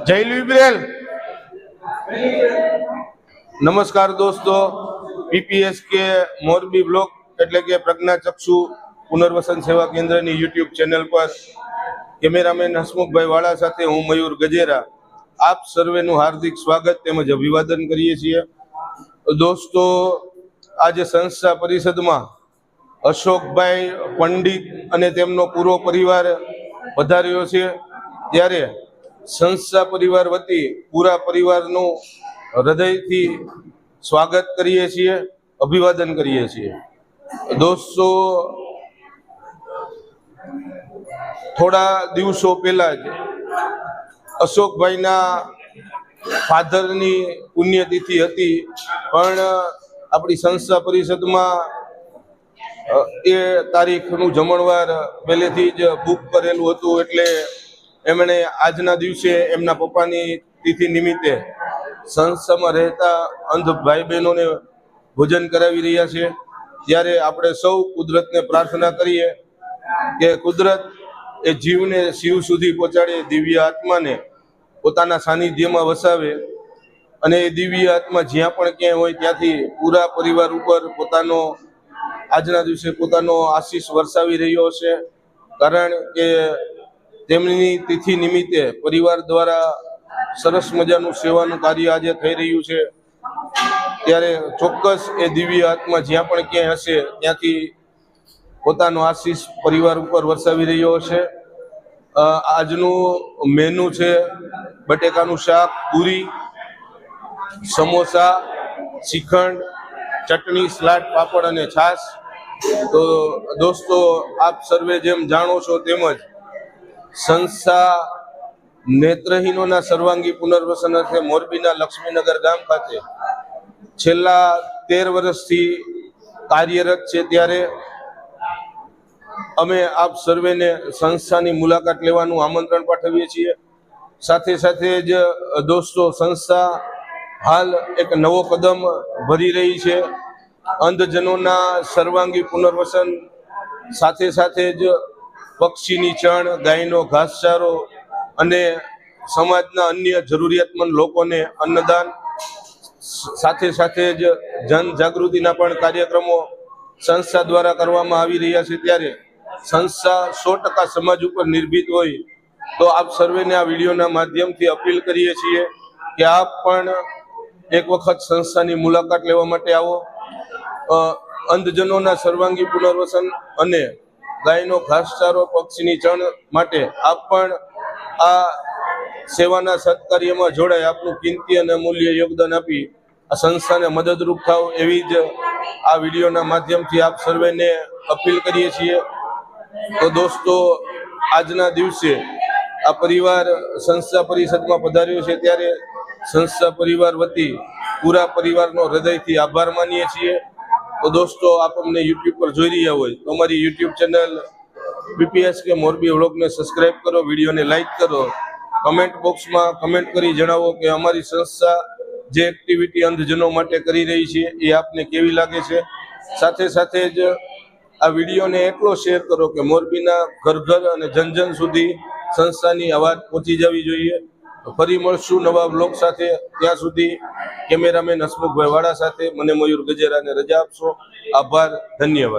जय लिबरेल। नमस्कार दोस्तों, पीपीएस के मोरबी ब्लॉक એટલે કે પ્રજ્ઞાચક્ષુ પુનર્વસન સેવા કેન્દ્રની યુટ્યુબ ચેનલ પર કેમેરામેન હસમુખભાઈ વાળા સાથે હું મયુર ગજેરા આપ સર્વેનું હાર્દિક સ્વાગત તેમજ અભિવાદન કરીએ છીએ। દોસ્તો, આજે સંસ્થા પરિષદમાં અશોકભાઈ પંડિત અને તેમનો પૂરો પરિવાર પધાર્યો છે, ત્યારે સંસ્થા પરિવાર વતી પૂરા પરિવારનું હૃદયથી સ્વાગત કરીએ છીએ, અભિવાદન કરીએ છીએ। દોસ્તો, થોડા દિવસો પહેલા જ અશોકભાઈના ફાધરની પુણ્યતિથિ હતી, પણ આપણી સંસ્થા પરિષદમાં એ તારીખનું જમણવાર પહેલેથી જ બુક કરેલું હતું, એટલે એમણે આજના દિવસે એમના પપ્પાની તિથિ નિમિત્તે સંસ્થામાં રહેતા અંધ ભાઈ બહેનોને ભોજન કરાવી રહ્યા છે। ત્યારે આપણે સૌ કુદરતને પ્રાર્થના કરીએ કે કુદરત એ જીવને શિવ સુધી પહોંચાડે, દિવ્ય આત્માને પોતાના સાનિધ્યમાં વસાવે અને એ દિવ્ય આત્મા જ્યાં પણ ક્યાંય હોય ત્યાંથી પૂરા પરિવાર ઉપર પોતાનો આજના દિવસે પોતાનો આશીષ વરસાવી રહ્યો છે। કારણ કે તેમની તિથિ નિમિત્તે પરિવાર દ્વારા સરસ મજાનું સેવાનું કાર્ય આજે થઈ રહ્યું છે, ત્યારે ચોક્કસ એ દિવ્ય આત્મા જ્યાં પણ ક્યાંય હશે ત્યાંથી પોતાનો આશીષ પરિવાર ઉપર વરસાવી રહ્યો છે। આજનું મેનુ છે બટેકાનું શાક, પૂરી, સમોસા, શ્રીખંડ, ચટણી, સલાડ, પાપડ અને છાશ। તો દોસ્તો, આપ સર્વે જેમ જાણો છો તેમજ સંસ્થા નેત્રહીનોના સર્વાંગી પુનર્વસન અર્થે મોરબીના લક્ષ્મીનગર ગામ ખાતે છેલ્લા 13 વર્ષથી કાર્યરત છે, ત્યારે અમે આપ સર્વેને સંસ્થાની મુલાકાત લેવાનું આમંત્રણ પાઠવીએ છીએ। સાથે સાથે જ દોસ્તો, સંસ્થા હાલ એક નવો કદમ ભરી રહી છે અંધજનોના સર્વાંગી પુનર્વસન, સાથે સાથે જ પક્ષીની ચણ, ગાયનો ઘાસચારો અને સમાજના અન્ય જરૂરિયાતમંદ લોકોને અન્નદાન, સાથે સાથે જ જનજાગૃતિના પણ કાર્યક્રમો સંસ્થા દ્વારા કરવામાં આવી રહ્યા છે। ત્યારે સંસ્થા 100% સમાજ ઉપર નિર્ભીત હોય તો આપ સર્વેને આ વિડીયોના માધ્યમથી અપીલ કરીએ છીએ કે આપ પણ એક વખત સંસ્થાની મુલાકાત લેવા માટે આવો। અંધજનોના સર્વાંગી પુનર્વસન અને ગાયનો ઘાસચારો, પક્ષીની ચણ માટે આપ પણ આ સેવાના સત્કાર્યમાં જોડાય, આપનું કિંમતી અને અમૂલ્ય યોગદાન આપી આ સંસ્થાને મદદરૂપ થાવ એવી જ આ વિડીયોના માધ્યમથી આપ સર્વેને અપીલ કરીએ છીએ। તો દોસ્તો, આજના દિવસે આ પરિવાર સંસ્થા પરિષદમાં પધાર્યો છે, ત્યારે સંસ્થા પરિવાર વતી પૂરા પરિવારનો હૃદયથી આભાર માનીએ છીએ। તો દોસ્તો, આપ અમને યુટ્યુબ પર જોઈ રહ્યા હોય તો અમારી યુટ્યુબ ચેનલ પીપીએસ કે મોરબી વ્લોગને સબસ્ક્રાઇબ કરો, વિડીયોને લાઇક કરો, કમેન્ટ બોક્સમાં કમેન્ટ કરી જણાવો કે અમારી સંસ્થા જે એક્ટિવિટી અંધજનો માટે કરી રહી છે એ આપને કેવી લાગે છે। સાથે સાથે જ આ વિડીયોને એટલો શેર કરો કે મોરબીના ઘર ઘર અને જન જન સુધી સંસ્થાની અવાજ પહોંચી જવી જોઈએ। ફરી મળશું નવા બ્લોગ સાથે, ત્યાં સુધી કેમેરામેન હસમુખભાઈ વાળા સાથે મને મયુર ગજેરાને રજા આપશો। આભાર, ધન્યવાદ।